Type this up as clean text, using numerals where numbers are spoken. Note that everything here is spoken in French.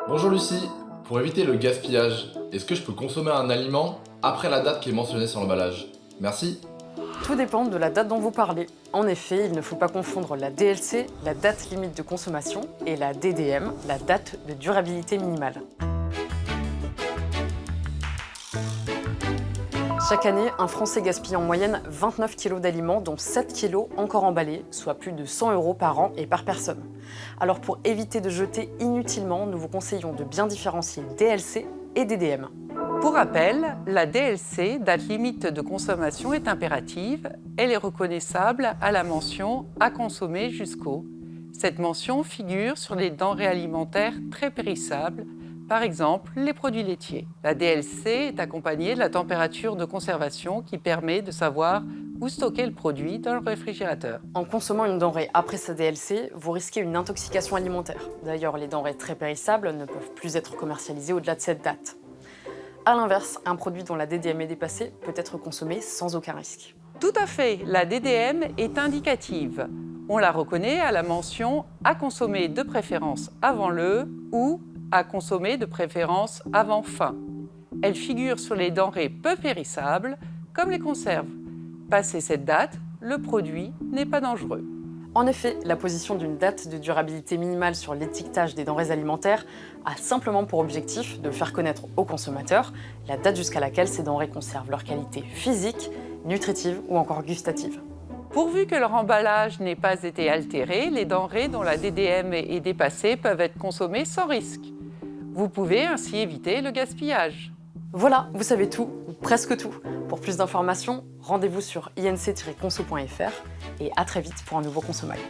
Bonjour Lucie, pour éviter le gaspillage, est-ce que je peux consommer un aliment après la date qui est mentionnée sur l'emballage? Merci. Tout dépend de la date dont vous parlez. En effet, il ne faut pas confondre la DLC, la date limite de consommation, et la DDM, la date de durabilité minimale. Chaque année, un Français gaspille en moyenne 29 kg d'aliments, dont 7 kg encore emballés, soit plus de 100 € par an et par personne. Alors pour éviter de jeter inutilement, nous vous conseillons de bien différencier DLC et DDM. Pour rappel, la DLC, date limite de consommation, est impérative. Elle est reconnaissable à la mention « à consommer jusqu'au ». Cette mention figure sur les denrées alimentaires très périssables, par exemple les produits laitiers. La DLC est accompagnée de la température de conservation qui permet de savoir où stocker le produit dans le réfrigérateur. En consommant une denrée après sa DLC, vous risquez une intoxication alimentaire. D'ailleurs, les denrées très périssables ne peuvent plus être commercialisées au-delà de cette date. A l'inverse, un produit dont la DDM est dépassée peut être consommé sans aucun risque. Tout à fait, la DDM est indicative. On la reconnaît à la mention « à consommer de préférence avant le » ou « à consommer de préférence avant fin ». Elle figure sur les denrées peu périssables, comme les conserves. Passé cette date, le produit n'est pas dangereux. En effet, la position d'une date de durabilité minimale sur l'étiquetage des denrées alimentaires a simplement pour objectif de faire connaître aux consommateurs la date jusqu'à laquelle ces denrées conservent leur qualité physique, nutritive ou encore gustative. Pourvu que leur emballage n'ait pas été altéré, les denrées dont la DDM est dépassée peuvent être consommées sans risque. Vous pouvez ainsi éviter le gaspillage. Voilà, vous savez tout, ou presque tout. Pour plus d'informations, rendez-vous sur inc-conso.fr et à très vite pour un nouveau Consommateur.